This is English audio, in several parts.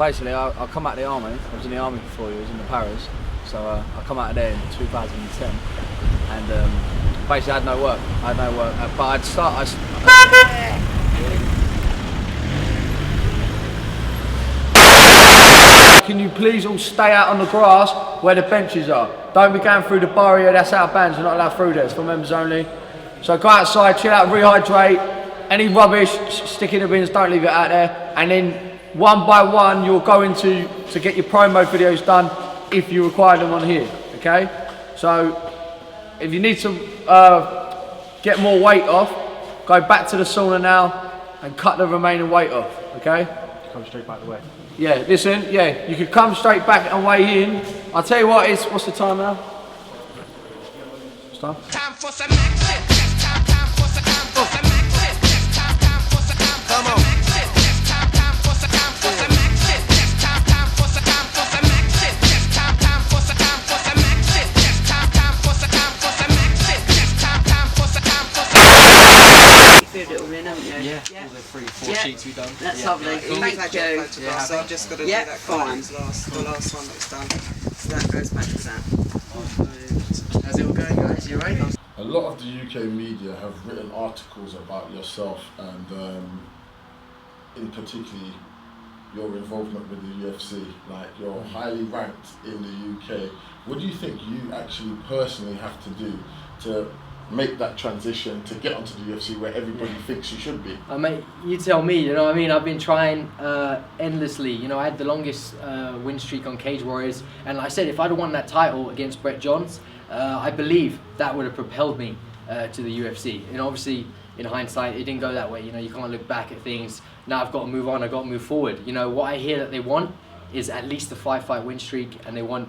basically, I come out of the army. I was in the army for 4 years in the Paras. So I come out of there in 2010, and basically I had no work. But I'd start. Can you please all stay out on the grass where the benches are? Don't be going through the barrier. That's out of bounds. You're not allowed through there. It's for members only. So go outside, chill out, rehydrate. Any rubbish, stick in the bins. Don't leave it out there. And then one by one, you'll go into to get your promo videos done if you require them on here. Okay. So if you need to get more weight off, go back to the sauna now and cut the remaining weight off. Okay. Come straight back the way. Yeah, listen, yeah, you could come straight back and weigh in. I'll tell you what, what's the time now? What's time? Time for some action. Time for some action. Time for some action. Come on. Time for some action. Time for some action. Time for some action. Time for some Food it all in, haven't you? Yeah, all the 3-4 sheets we've done. That's lovely. Thank you. So I've just got to do that fine. The last one that's done. So that goes back to that. How's it all going, guys? You right? A lot of the UK media have written articles about yourself and in particular your involvement with the UFC, like you're highly ranked in the UK. What do you think you actually personally have to do to make that transition to get onto the UFC where everybody thinks you should be? Mate, you tell me, you know what I mean? I've been trying endlessly. You know, I had the longest win streak on Cage Warriors, and like I said, if I'd have won that title against Brett Johns, I believe that would have propelled me to the UFC. And obviously, in hindsight, it didn't go that way. You know, you can't look back at things. Now I've got to move on, I've got to move forward. You know, what I hear that they want is at least a 5-fight win streak, and they want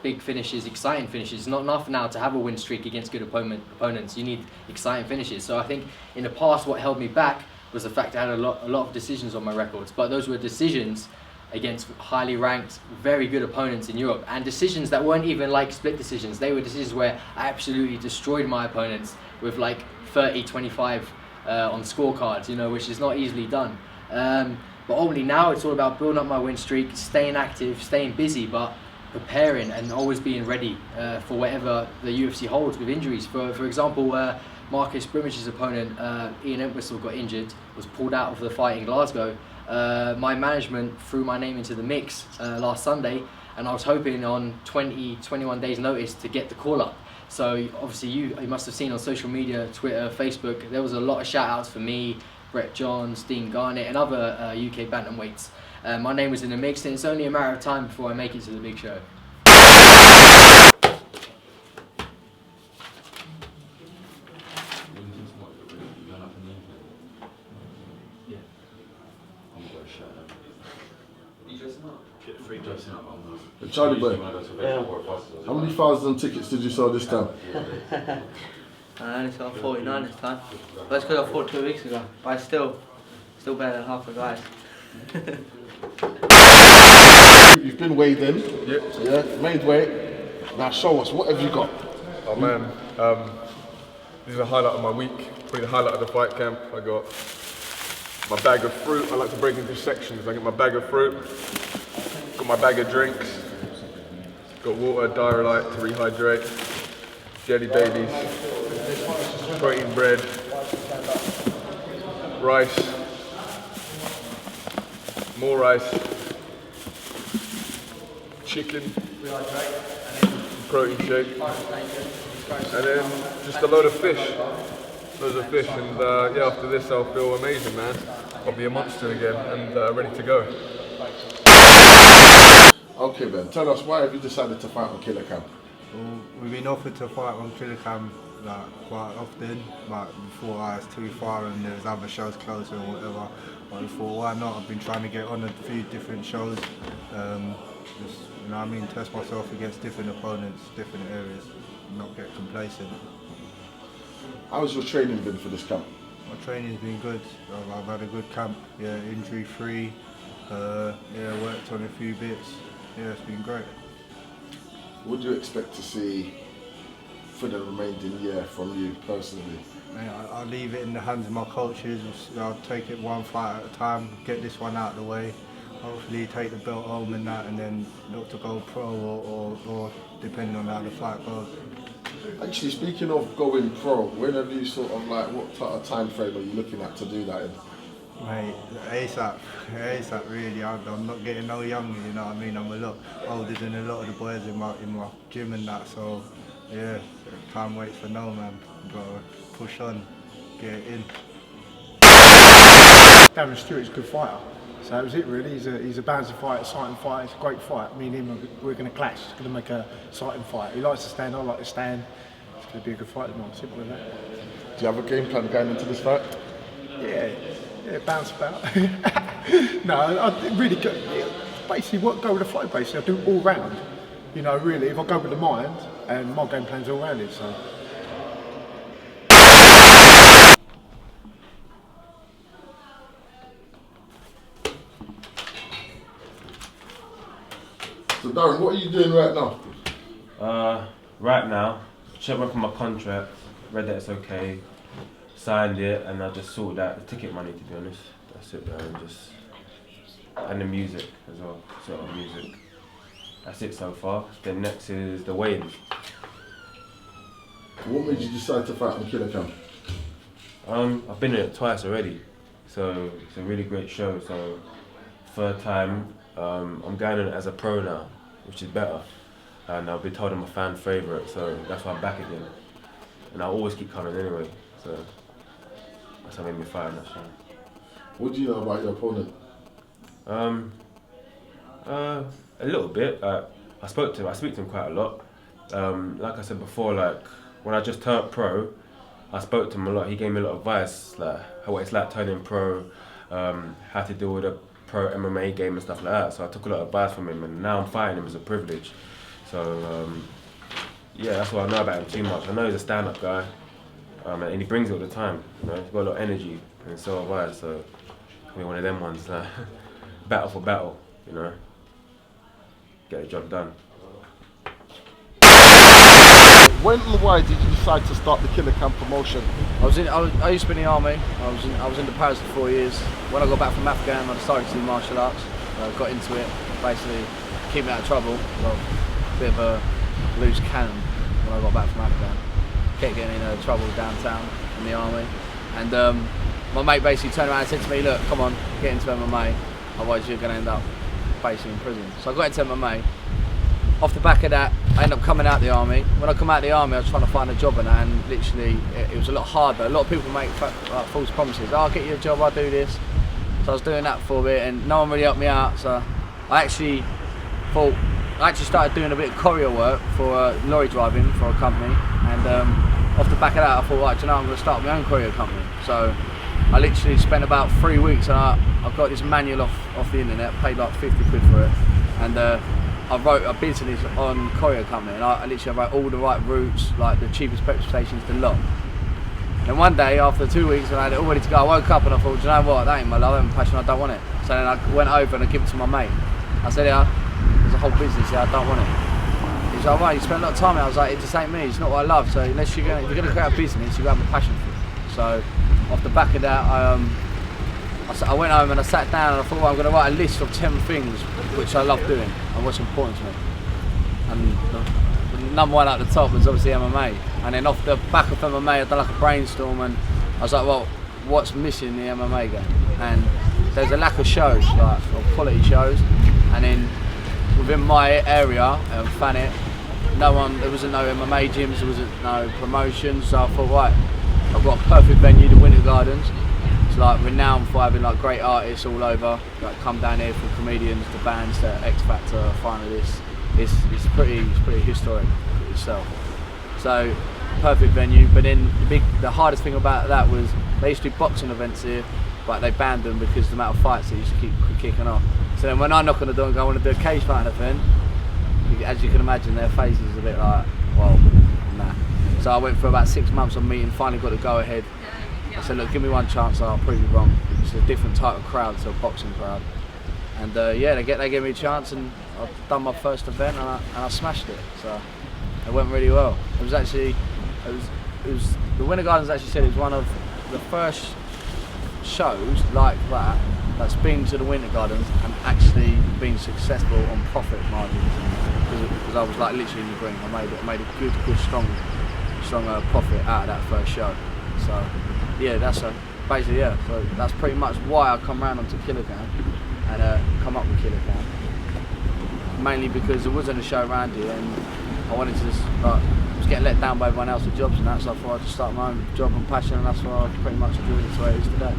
big finishes, exciting finishes. It's not enough now to have a win streak against good opponents. You need exciting finishes. So I think in the past what held me back was the fact I had a lot of decisions on my records, but those were decisions against highly ranked, very good opponents in Europe, and decisions that weren't even like split decisions. They were decisions where I absolutely destroyed my opponents with like 30-25 on scorecards, you know, which is not easily done. But ultimately now it's all about building up my win streak, staying active, staying busy, but preparing and always being ready for whatever the UFC holds with injuries. For example, Marcus Brimmage's opponent, Ian Entwistle, got injured, was pulled out of the fight in Glasgow. My management threw my name into the mix last Sunday, and I was hoping on 21 days notice to get the call up. So obviously you must have seen on social media, Twitter, Facebook, there was a lot of shout outs for me, Brett Johns, Dean Garnett and other UK bantamweights. My name was in the mix, and it's only a matter of time before I make it to the big show. Charlie Boy, how many thousand tickets did you sell this time? I only sold 49 this time. That's because I fought 2 weeks ago, but still better than half the guys. You've been weighed in, yeah, made weight. Now show us, what have you got? Oh man, this is the highlight of my week, probably the highlight of the fight camp. I got my bag of fruit. I like to break into sections. I get my bag of fruit, got my bag of drinks, got water, Diarrhea to rehydrate, jelly babies, protein bread, rice, more rice, chicken, protein shake, and then just a load of fish. Loads of fish, and yeah, after this I'll feel amazing, man. I'll be a monster again and ready to go. Okay, Ben, tell us, why have you decided to fight on KillaCam? Well, we've been offered to fight on KillaCam like quite often, but before I was too far and there was other shows closer or whatever. But I thought, why not? I've been trying to get on a few different shows, just, you know what I mean, test myself against different opponents, different areas, not get complacent. How's your training been for this camp? My training's been good. I've had a good camp, yeah, injury free, yeah, worked on a few bits, yeah, it's been great. What do you expect to see for the remaining year from you personally? I'll leave it in the hands of my coaches. I'll take it one fight at a time, get this one out of the way. hopefully take the belt home and that, and then look to go pro or depending on how the fight goes. Actually, speaking of going pro, when have you sort of like, what type of time frame are you looking at to do that in? Mate, ASAP really. I'm not getting no younger, you know what I mean? I'm a lot older than a lot of the boys in my gym and that, so yeah, time waits for no man. Gotta push on, get it in. Darren Stewart's a good fighter, so that was it really. He's a bouncy fight, exciting fight, it's a great fight. Me and him, we're going to clash, it's going to make a exciting fight. He likes to stand, I like to stand. It's going to be a good fight tomorrow, simple as that. Do you have a game plan going into this fight? Yeah, bounce about. No, I really go, basically go with the flow basically, I do it all round. You know, really, if I go with the mind, and my game plan's all rounded, so. So Darren, what are you doing right now? Right now, checked up on my contract, read that it's okay, signed it, and I just sorted out the ticket money, to be honest. That's it, and the music as well, sort of music. That's it so far. Then next is the weigh-in. What made you decide to fight on KillaCam? I've been in it twice already, so it's a really great show. So third time, I'm going in it as a pro now, which is better. And I've been told I'm a fan favourite, so that's why I'm back again. And I always keep coming anyway, so that's what made me fight on that show. What do you know about your opponent? A little bit. I speak to him quite a lot. Like I said before, like when I just turned pro, I spoke to him a lot. He gave me a lot of advice, like what it's like turning pro, how to deal with a pro MMA game and stuff like that. So I took a lot of advice from him, and now I'm fighting him as a privilege. So yeah, that's what I know about him too much. I know he's a stand-up guy, and he brings it all the time. You know, he's got a lot of energy, and so have I. So we're one of them ones, battle for battle, you know, get the job done. When and why did you decide to start the KillaCam promotion? I used to be in the army. I was in the Paris for 4 years. When I got back from Afghan, I decided to do martial arts. I got into it, basically keep me out of trouble. Well, a bit of a loose cannon when I got back from Afghan. Kept getting in trouble downtown in the army, and my mate basically turned around and said to me, "Look, come on, get into MMA, otherwise you're going to end up basically in prison." So I got into MMA. Off the back of that, I ended up coming out the army. When I come out the army, I was trying to find a job and that, and literally it was a lot harder. A lot of people make false promises. Oh, I'll get you a job, I'll do this. So I was doing that for a bit, and no one really helped me out. So I actually started doing a bit of courier work for lorry driving for a company, and off the back of that, I thought, right, do you know, I'm going to start my own courier company. So I literally spent about 3 weeks, and I got this manual off the internet, paid like 50 quid for it, and I wrote a business on courier company, and I literally wrote all the right routes, like the cheapest petrol stations to lot. And one day, after 2 weeks, when I had it all ready to go, I woke up and I thought, do you know what, that ain't my love, I ain't passion, I don't want it. So then I went over and I gave it to my mate. I said, yeah, there's a whole business here, I don't want it. He's like, right, you spent a lot of time here. I was like, it just ain't me, it's not what I love. So unless you're gonna create a business, you have a passion for it. So off the back of that, I went home and I sat down and I thought, well, I'm going to write a list of 10 things which I love doing and what's important to me. And the number one at the top was obviously MMA. And then off the back of MMA, I done like a brainstorm, and I was like, well, what's missing in the MMA game? And there's a lack of shows, like of quality shows. And then within my area, Thanet, there wasn't no MMA gyms, there wasn't no promotions. So I thought, right, I've got a perfect venue, the Winter Gardens. It's like renowned for having like great artists all over, like come down here from comedians to bands to X Factor finalists. It's pretty historic itself. So perfect venue. But then the hardest thing about that was they used to do boxing events here, but they banned them because the amount of fights that used to keep kicking off. So then when I knock on the door and go, I want to do a cage fighting event, as you can imagine, their faces is a bit like, well, nah. So I went for about 6 months on meeting, finally got to go ahead. I said, look, give me one chance, I'll prove you wrong. It's a different type of crowd to a boxing crowd. And yeah, they gave me a chance, and I've done my first event, and I smashed it. So it went really well. It was actually, the Winter Gardens actually said it was one of the first shows like that that's been to the Winter Gardens and actually been successful on profit margins, because I was like literally in the green. I made a good strong profit out of that first show. So yeah, basically yeah. So that's pretty much why I come round onto KillaCam and come up with KillaCam. Mainly because there wasn't a show around here, and I wanted to just I was getting let down by everyone else with jobs and that, so I thought I'd just start my own job and passion, and that's why I've pretty much doing it to where it is today.